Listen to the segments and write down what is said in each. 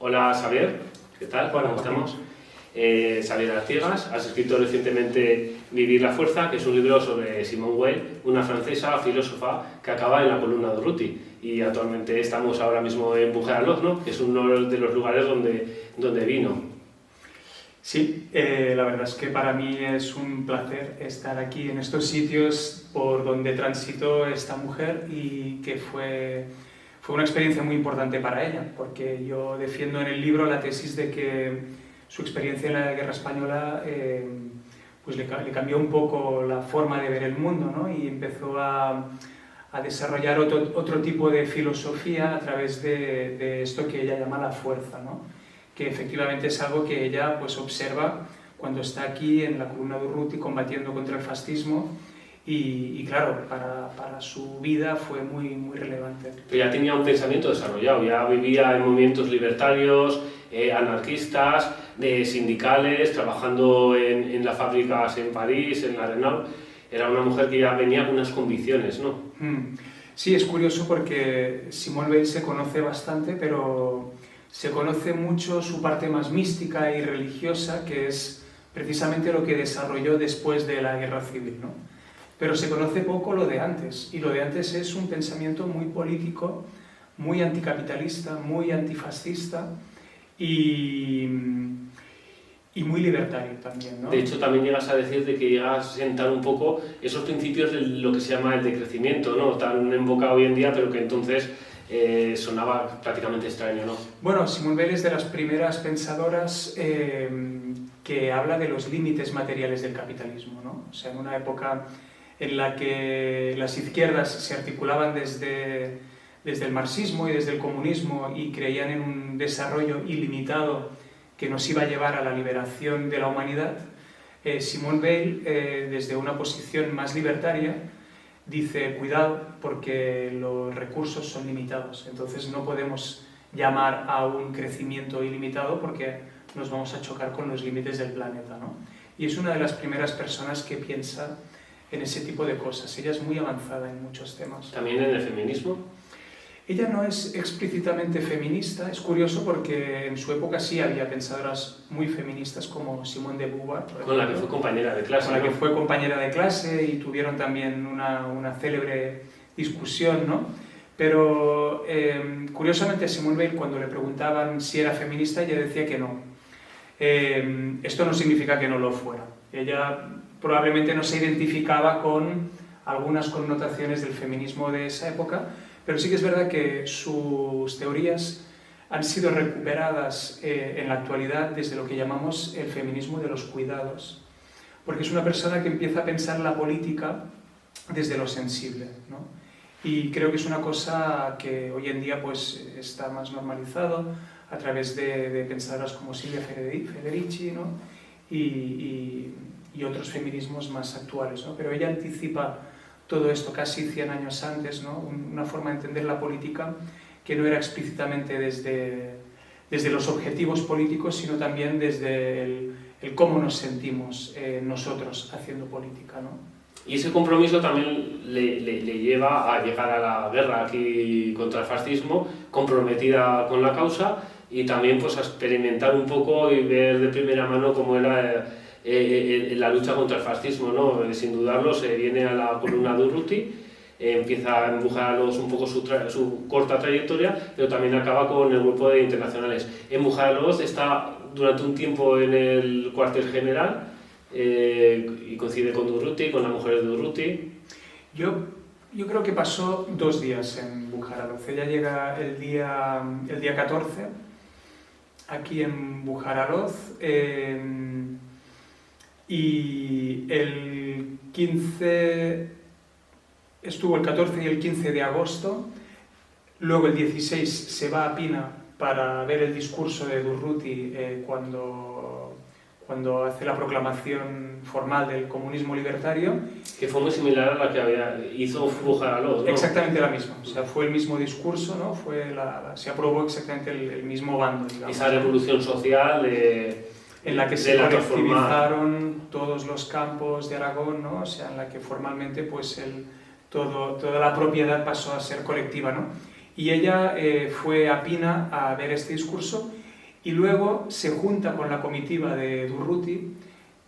Hola Xavier, ¿qué tal? Hola, ¿Cómo estamos? Xavier Artigas, has escrito recientemente Vivir la fuerza, que es un libro sobre Simone Weil, una francesa filósofa que acaba en la columna de Urruti. Y actualmente estamos ahora mismo en Bujaraloz, ¿no? Que es uno de los lugares donde vino. Sí, la verdad es que para mí es un placer estar aquí en estos sitios por donde transitó esta mujer y que fue una experiencia muy importante para ella, porque yo defiendo en el libro la tesis de que su experiencia en la Guerra Española pues le cambió un poco la forma de ver el mundo, ¿no? Y empezó a desarrollar otro tipo de filosofía a través de esto que ella llama la fuerza, ¿no? Que efectivamente es algo que ella pues, observa cuando está aquí en la columna de Urruti combatiendo contra el fascismo y claro, para su vida fue muy relevante. Pero ya tenía un pensamiento desarrollado, ya vivía en movimientos libertarios, anarquistas, sindicales, trabajando en las fábricas en París, en la Renault. Era una mujer que ya venía con unas convicciones, ¿no? Sí, es curioso porque Simone Weil se conoce bastante, pero se conoce mucho su parte más mística y religiosa, que es precisamente lo que desarrolló después de la Guerra Civil, ¿no? Pero se conoce poco lo de antes, y lo de antes es un pensamiento muy político, muy anticapitalista, muy antifascista y muy libertario también, ¿no? De hecho, también llegas a decir de que llegas a sentar un poco esos principios de lo que se llama el decrecimiento, ¿no? Tan en boca hoy en día, pero que entonces sonaba prácticamente extraño, ¿no? Bueno, Simone Weil es de las primeras pensadoras que habla de los límites materiales del capitalismo, ¿no? O sea, en una época en la que las izquierdas se articulaban desde el marxismo y desde el comunismo y creían en un desarrollo ilimitado que nos iba a llevar a la liberación de la humanidad, Simone Weil, desde una posición más libertaria, dice, cuidado, porque los recursos son limitados, entonces no podemos llamar a un crecimiento ilimitado porque nos vamos a chocar con los límites del planeta, ¿no? Y es una de las primeras personas que piensa en ese tipo de cosas. Ella es muy avanzada en muchos temas. ¿También en el feminismo? Ella no es explícitamente feminista, es curioso porque en su época sí había pensadoras muy feministas como Simone de Beauvoir, con la que fue compañera de clase, con la ¿no? que fue compañera de clase y tuvieron también una célebre discusión, ¿no? Pero curiosamente a Simone Weil cuando le preguntaban si era feminista ella decía que no. Esto no significa que no lo fuera. Ella probablemente no se identificaba con algunas connotaciones del feminismo de esa época, pero sí que es verdad que sus teorías han sido recuperadas en la actualidad desde lo que llamamos el feminismo de los cuidados, porque es una persona que empieza a pensar la política desde lo sensible, ¿no? Y creo que es una cosa que hoy en día pues, está más normalizado a través de pensadoras como Silvia Federici, ¿no? y otros feminismos más actuales, ¿no? Pero ella anticipa todo esto casi 100 años antes, ¿no? Una forma de entender la política que no era explícitamente desde los objetivos políticos, sino también desde el cómo nos sentimos nosotros haciendo política, ¿no? Y ese compromiso también le lleva a llegar a la guerra aquí contra el fascismo, comprometida con la causa, y también pues, a experimentar un poco y ver de primera mano cómo era la lucha contra el fascismo, ¿no? Sin dudarlo, se viene a la columna de Urruti, empieza a Bujaraloz un poco su corta trayectoria, pero también acaba con el grupo de internacionales. En Bujaraloz está durante un tiempo en el cuartel general y coincide con Urruti, con las mujeres de Urruti. Yo creo que pasó 2 días en Bujaraloz. Ella llega el día 14 aquí en Bujaraloz y el 15 estuvo el 14 y el 15 de agosto, luego el 16 se va a Pina para ver el discurso de Urruti cuando hace la proclamación formal del comunismo libertario. Que fue muy similar a la que hizo Bujaraloz, ¿no? Exactamente la misma, o sea, fue el mismo discurso, ¿no? Se aprobó exactamente el mismo bando, digamos. Esa revolución social en la que se colectivizaron todos los campos de Aragón, ¿no? O sea, en la que formalmente pues, toda la propiedad pasó a ser colectiva, ¿no? Y ella fue a Pina a ver este discurso y luego se junta con la comitiva de Durruti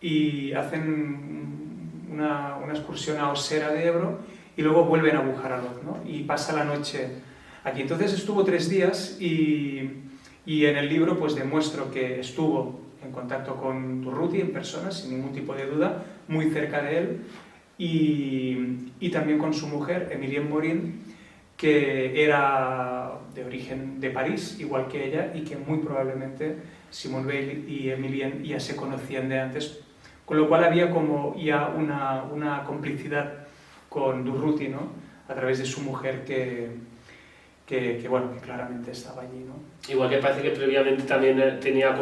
y hacen una excursión a Ossera de Ebro y luego vuelven a Bujaraloz, ¿no? Y pasa la noche aquí. Entonces estuvo 3 días y en el libro pues demuestro que estuvo en contacto con Durruti en persona, sin ningún tipo de duda, muy cerca de él, y también con su mujer, Emilienne Morin, que era de origen de París, igual que ella, y que muy probablemente Simone Weil y Emilienne ya se conocían de antes, con lo cual había como ya una complicidad con Durruti, ¿no? A través de su mujer bueno, que claramente estaba allí, ¿no? Igual que parece que previamente también tenía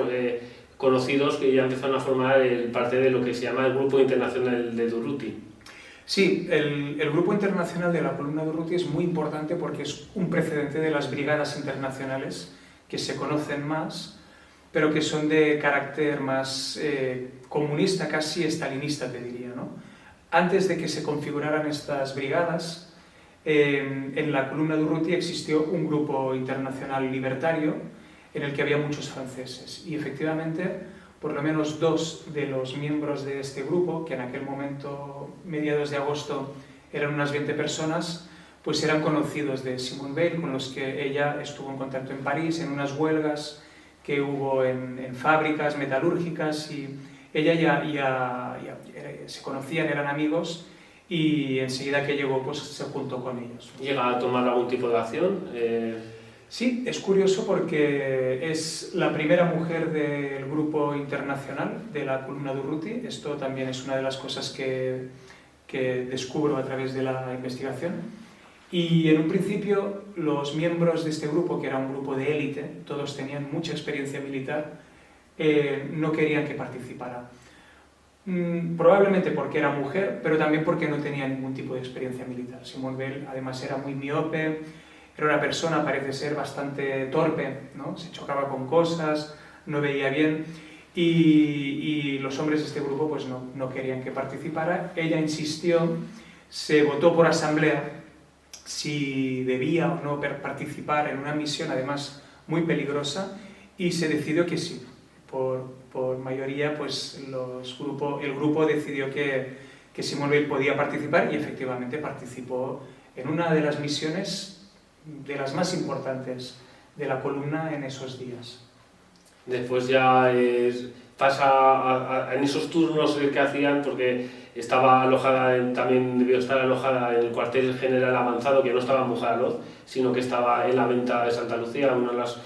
conocidos que ya empezaron a formar parte de lo que se llama el Grupo Internacional de Durruti. Sí, el Grupo Internacional de la Columna Durruti es muy importante porque es un precedente de las brigadas internacionales que se conocen más, pero que son de carácter más comunista, casi estalinista, te diría, ¿no? Antes de que se configuraran estas brigadas, en la Columna Durruti existió un grupo internacional libertario en el que había muchos franceses, y efectivamente por lo menos 2 de los miembros de este grupo, que en aquel momento, mediados de agosto, eran unas 20 personas, pues eran conocidos de Simone Weil, con los que ella estuvo en contacto en París, en unas huelgas que hubo en fábricas metalúrgicas, y ella ya se conocían, eran amigos, y enseguida que llegó pues se juntó con ellos. ¿Llega a tomar algún tipo de acción? Sí, es curioso porque es la primera mujer del grupo internacional de la Columna Durruti. Esto también es una de las cosas que descubro a través de la investigación. Y en un principio los miembros de este grupo, que era un grupo de élite, todos tenían mucha experiencia militar, no querían que participara. Probablemente porque era mujer, pero también porque no tenía ningún tipo de experiencia militar. Simone Weil además era muy miope, era una persona, parece ser, bastante torpe, ¿no? Se chocaba con cosas, no veía bien, y los hombres de este grupo pues no querían que participara. Ella insistió, se votó por asamblea si debía o no participar en una misión, además muy peligrosa, y se decidió que sí. Por mayoría, pues el grupo decidió que Simone Weil podía participar, y efectivamente participó en una de las misiones de las más importantes de la columna en esos días. Después ya pasa en esos turnos que hacían, porque estaba alojada, también debió estar alojada en el cuartel general avanzado, que no estaba en Bujaraloz, sino que estaba en la Venta de Santa Lucía, una de las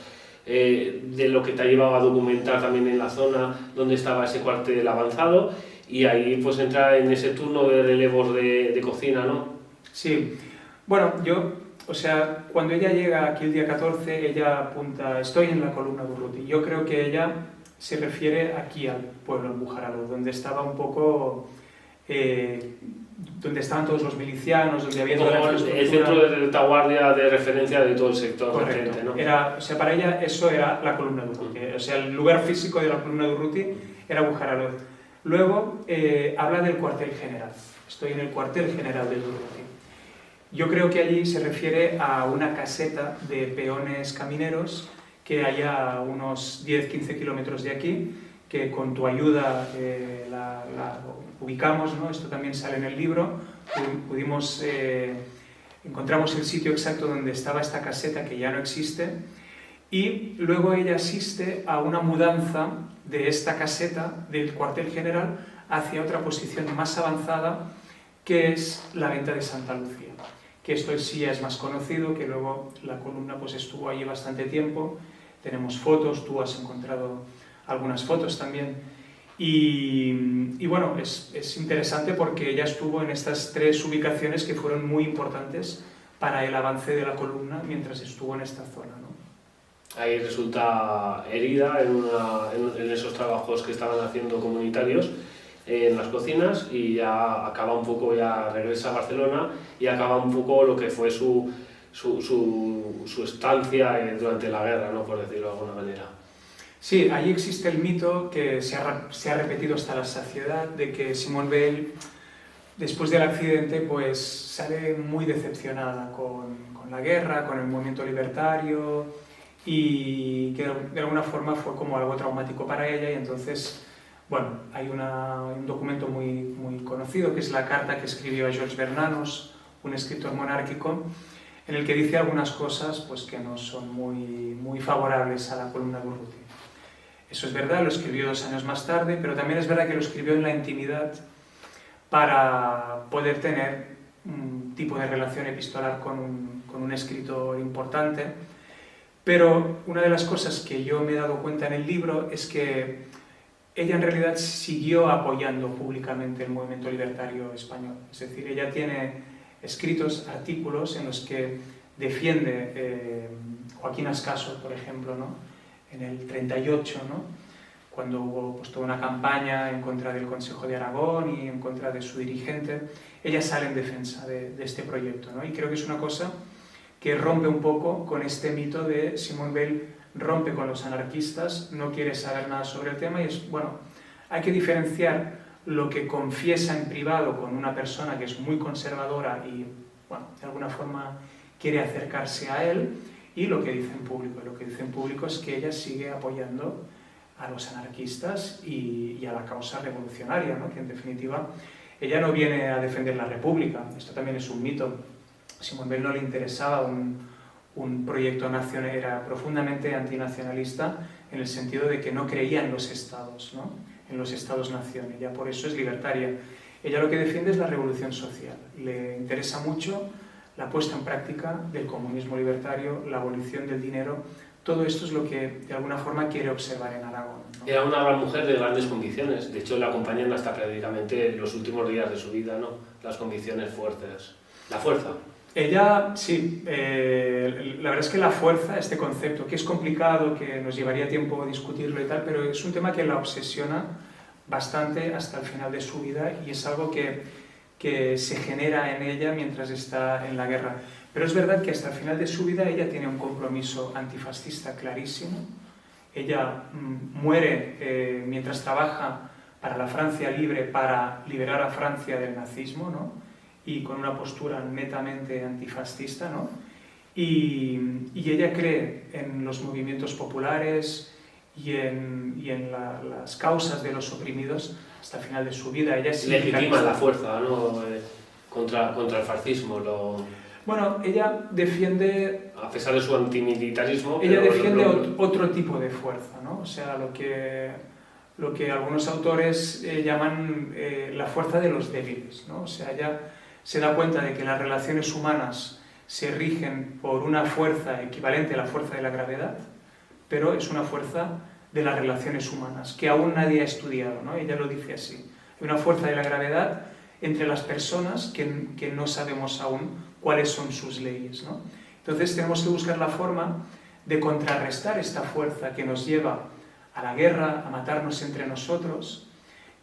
de lo que te ha llevado a documentar también en la zona donde estaba ese cuartel avanzado, y ahí pues entra en ese turno de relevos de cocina, ¿no? Sí, bueno, cuando ella llega aquí el día 14, ella apunta, estoy en la Columna Durruti. Yo creo que ella se refiere aquí al pueblo, en Bujaraloz, donde estaba un poco, donde estaban todos los milicianos, donde había toda la infraestructura. El centro de retaguardia de referencia de todo el sector. Correcto. Gente, ¿no? Para ella eso era la Columna Durruti. El lugar físico de la Columna Durruti era Bujaraloz. Luego habla del cuartel general. Estoy en el cuartel general de Durruti. Yo creo que allí se refiere a una caseta de peones camineros que hay a unos 10-15 kilómetros de aquí, que con tu ayuda la ubicamos, ¿no? Esto también sale en el libro. Encontramos el sitio exacto donde estaba esta caseta, que ya no existe, y luego ella asiste a una mudanza de esta caseta del cuartel general hacia otra posición más avanzada, que es la Venta de Santa Lucía, que esto sí es más conocido, que luego la columna pues estuvo allí bastante tiempo. Tenemos fotos, tú has encontrado algunas fotos también, y bueno, es interesante porque ella estuvo en estas 3 ubicaciones que fueron muy importantes para el avance de la columna mientras estuvo en esta zona, ¿no? Ahí resulta herida en esos trabajos que estaban haciendo comunitarios en las cocinas, y ya acaba un poco, ya regresa a Barcelona y acaba un poco lo que fue su estancia durante la guerra, ¿no? Por decirlo de alguna manera. Sí, allí existe el mito que se ha repetido hasta la saciedad, de que Simone Weil, después del accidente, pues sale muy decepcionada con la guerra, con el movimiento libertario, y que de alguna forma fue como algo traumático para ella, y entonces, bueno, hay un documento muy conocido que es la carta que escribió a Georges Bernanos, un escritor monárquico, en el que dice algunas cosas pues, que no son muy favorables a la columna de Urrutia. Eso es verdad, lo escribió 2 años más tarde, pero también es verdad que lo escribió en la intimidad para poder tener un tipo de relación epistolar con un escritor importante. Pero una de las cosas que yo me he dado cuenta en el libro es que ella en realidad siguió apoyando públicamente el movimiento libertario español. Es decir, ella tiene escritos, artículos en los que defiende Joaquín Ascaso, por ejemplo, ¿no? En el 38, ¿no? Cuando hubo pues, toda una campaña en contra del Consejo de Aragón y en contra de su dirigente, ella sale en defensa de este proyecto, ¿no? Y creo que es una cosa que rompe un poco con este mito de Simone Weil rompe con los anarquistas, no quiere saber nada sobre el tema, y es, bueno, hay que diferenciar lo que confiesa en privado con una persona que es muy conservadora y, bueno, de alguna forma quiere acercarse a él, y lo que dice en público. Lo que dice en público es que ella sigue apoyando a los anarquistas y a la causa revolucionaria, ¿no? Que en definitiva ella no viene a defender la República, esto también es un mito. Simone Weil no le interesaba un proyecto nacional, era profundamente antinacionalista en el sentido de que no creía en los estados, ¿no? En los estados-nación. Ella por eso es libertaria. Ella lo que defiende es la revolución social. Le interesa mucho la puesta en práctica del comunismo libertario, la abolición del dinero. Todo esto es lo que de alguna forma quiere observar en Aragón, ¿no? Era una gran mujer de grandes convicciones. De hecho, la acompañan hasta prácticamente los últimos días de su vida, ¿no? Las convicciones fuertes. La fuerza. Ella, sí, la verdad es que la fuerza, este concepto, que es complicado, que nos llevaría tiempo discutirlo y tal, pero es un tema que la obsesiona bastante hasta el final de su vida, y es algo que se genera en ella mientras está en la guerra. Pero es verdad que hasta el final de su vida ella tiene un compromiso antifascista clarísimo. Ella muere mientras trabaja para la Francia libre, para liberar a Francia del nazismo, ¿no? Y con una postura netamente antifascista, ¿no? Y ella cree en los movimientos populares y en las causas de los oprimidos hasta el final de su vida. Ella es legitima la fuerza, ¿no? Contra el fascismo. Bueno, ella defiende... A pesar de su antimilitarismo... Ella defiende otro tipo de fuerza, ¿no? O sea, lo que algunos autores llaman la fuerza de los débiles, ¿no? O sea, ella se da cuenta de que las relaciones humanas se rigen por una fuerza equivalente a la fuerza de la gravedad, pero es una fuerza de las relaciones humanas, que aún nadie ha estudiado, ¿no? Ella lo dice así. Hay una fuerza de la gravedad entre las personas que no sabemos aún cuáles son sus leyes, ¿no? Entonces tenemos que buscar la forma de contrarrestar esta fuerza que nos lleva a la guerra, a matarnos entre nosotros,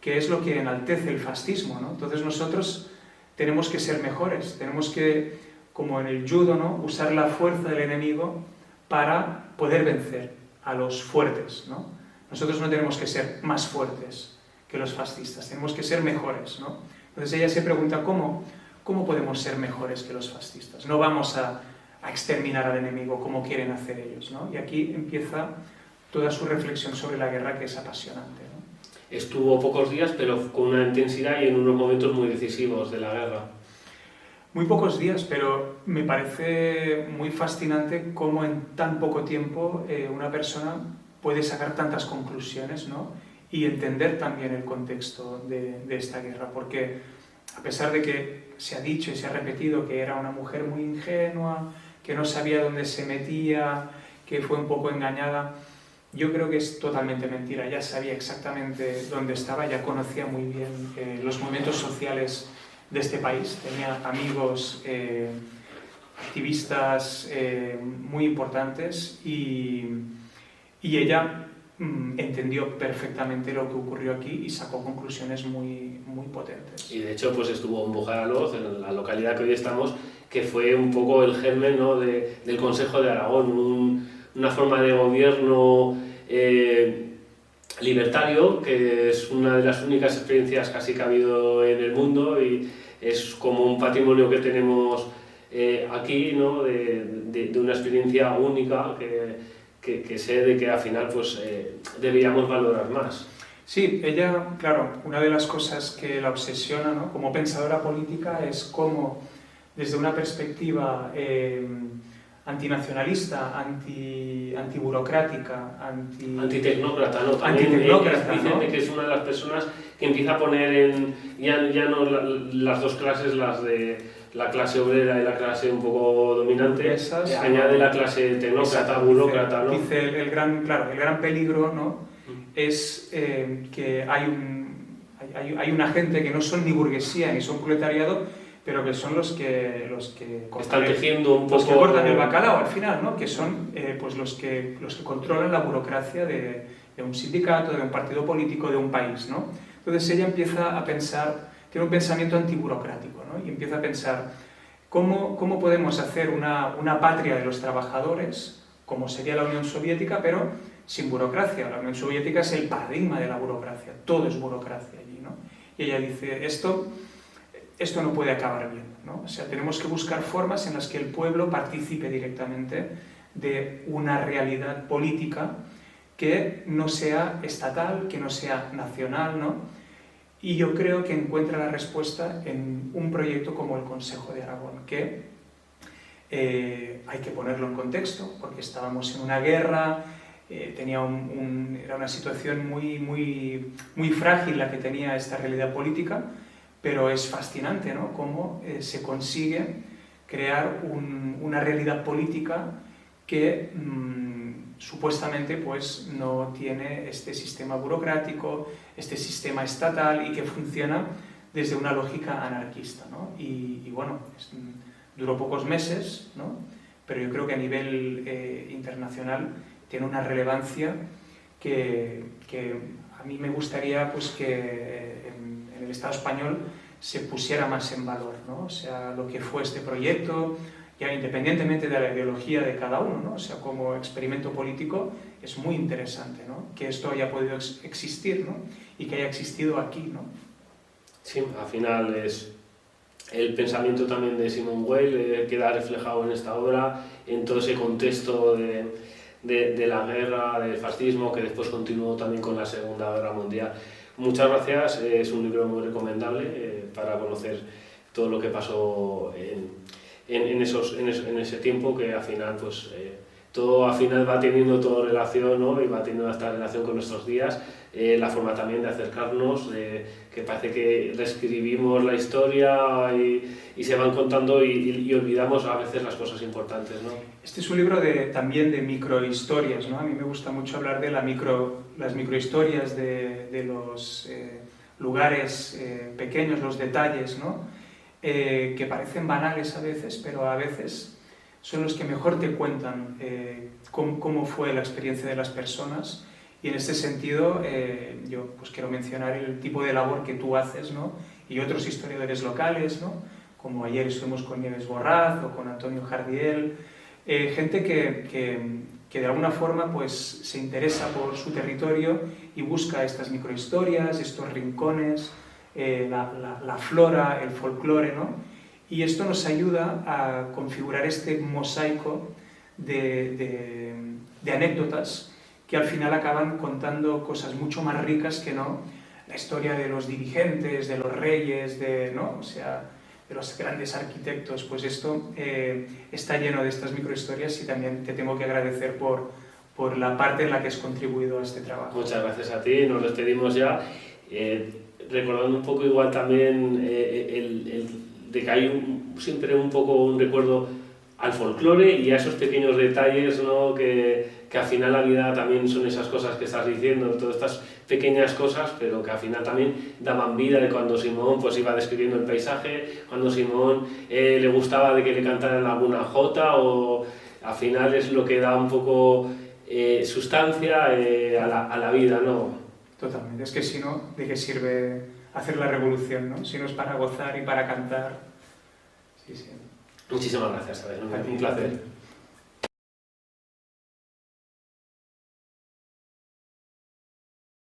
que es lo que enaltece el fascismo, ¿no? Entonces nosotros tenemos que ser mejores, tenemos que, como en el judo, ¿no? Usar la fuerza del enemigo para poder vencer a los fuertes, ¿no? Nosotros no tenemos que ser más fuertes que los fascistas, tenemos que ser mejores, ¿no? Entonces ella se pregunta cómo podemos ser mejores que los fascistas. No vamos a exterminar al enemigo como quieren hacer ellos, ¿no? Y aquí empieza toda su reflexión sobre la guerra, que es apasionante, ¿no? Estuvo pocos días, pero con una intensidad y en unos momentos muy decisivos de la guerra. Muy pocos días, pero me parece muy fascinante cómo en tan poco tiempo una persona puede sacar tantas conclusiones, ¿no? Y entender también el contexto de esta guerra, porque a pesar de que se ha dicho y se ha repetido que era una mujer muy ingenua, que no sabía dónde se metía, que fue un poco engañada, yo creo que es totalmente mentira. Ya sabía exactamente dónde estaba, ya conocía muy bien los movimientos sociales de este país, tenía amigos activistas muy importantes, y ella entendió perfectamente lo que ocurrió aquí y sacó conclusiones muy potentes. Y de hecho pues estuvo en Bujaraloz, en la localidad que hoy estamos, que fue un poco el germen, ¿no? del Consejo de Aragón, una forma de gobierno libertario, que es una de las únicas experiencias casi que ha habido en el mundo, y es como un patrimonio que tenemos aquí, ¿no? de una experiencia única que sé de que al final pues deberíamos valorar más. Sí, ella, claro, una de las cosas que la obsesiona, ¿no?, como pensadora política es cómo, desde una perspectiva antinacionalista, antiburocrática, antitecnócrata, ¿no? También antitecnócrata, dicen ¿no?, que es una de las personas que empieza a poner ya no las dos clases, las de la clase obrera y la clase un poco dominante, añade la clase tecnócrata, burócrata, ¿no? Dice el gran peligro, ¿no?, es que hay una gente que no son ni burguesía ni son proletariado, pero que son los que están tejiendo un poco, los que cortan el bacalao al final, ¿no?, que son pues los que controlan la burocracia de un sindicato, de un partido político, de un país, ¿no? Entonces ella empieza a pensar, tiene un pensamiento antiburocrático, ¿no?, y empieza a pensar cómo podemos hacer una patria de los trabajadores, como sería la Unión Soviética, pero sin burocracia. La Unión Soviética es el paradigma de la burocracia, todo es burocracia allí, ¿no? Y ella dice, esto no puede acabar bien, ¿no? O sea, tenemos que buscar formas en las que el pueblo participe directamente de una realidad política que no sea estatal, que no sea nacional, ¿no? Y yo creo que encuentra la respuesta en un proyecto como el Consejo de Aragón, que hay que ponerlo en contexto, porque estábamos en una guerra, era una situación muy frágil la que tenía esta realidad política, pero es fascinante, ¿no?, cómo se consigue crear una realidad política que supuestamente pues, no tiene este sistema burocrático, este sistema estatal, y que funciona desde una lógica anarquista, ¿no? Y bueno, duró pocos meses, ¿no?, pero yo creo que a nivel internacional tiene una relevancia que a mí me gustaría pues, que en el Estado español se pusiera más en valor, ¿no? O sea, lo que fue este proyecto, ya independientemente de la ideología de cada uno, ¿no? O sea, como experimento político es muy interesante, ¿no?, que esto haya podido existir, ¿no?, y que haya existido aquí, ¿no? Sí, al final es el pensamiento también de Simone Weil, queda reflejado en esta obra, en todo ese contexto de la guerra, del fascismo, que después continuó también con la Segunda Guerra Mundial. Muchas gracias, es un libro muy recomendable para conocer todo lo que pasó en ese tiempo, que al final pues todo al final va teniendo todo relación, ¿no?, y va teniendo esta relación con nuestros días, la forma también de acercarnos, que parece que reescribimos la historia y se van contando y olvidamos a veces las cosas importantes, ¿no? Este es un libro también de microhistorias, ¿no? A mí me gusta mucho hablar de las microhistorias de los lugares pequeños, los detalles, ¿no?, que parecen banales a veces, pero a veces son los que mejor te cuentan cómo fue la experiencia de las personas. Y en este sentido, yo pues quiero mencionar el tipo de labor que tú haces, ¿no?, y otros historiadores locales, ¿no?, como ayer estuvimos con Nieves Borraz o con Antonio Jardiel, gente que de alguna forma pues, se interesa por su territorio y busca estas microhistorias, estos rincones, la flora, el folclore, ¿no? Y esto nos ayuda a configurar este mosaico de anécdotas que al final acaban contando cosas mucho más ricas que no la historia de los dirigentes, de los reyes, ¿no?, o sea, de los grandes arquitectos. Pues esto está lleno de estas microhistorias y también te tengo que agradecer por la parte en la que has contribuido a este trabajo. Muchas gracias a ti, nos despedimos ya, recordando un poco igual también de que hay siempre un poco un recuerdo al folclore y a esos pequeños detalles, ¿no?, que al final la vida también son esas cosas que estás diciendo, todas estas pequeñas cosas, pero que al final también daban vida, de cuando Simón pues iba describiendo el paisaje, cuando Simón le gustaba de que le cantaran alguna jota, o al final es lo que da un poco sustancia a la vida, ¿no? Totalmente, es que si no, ¿de qué sirve hacer la revolución, ¿no?, si no es para gozar y para cantar? Sí, sí. Muchísimas gracias, un placer.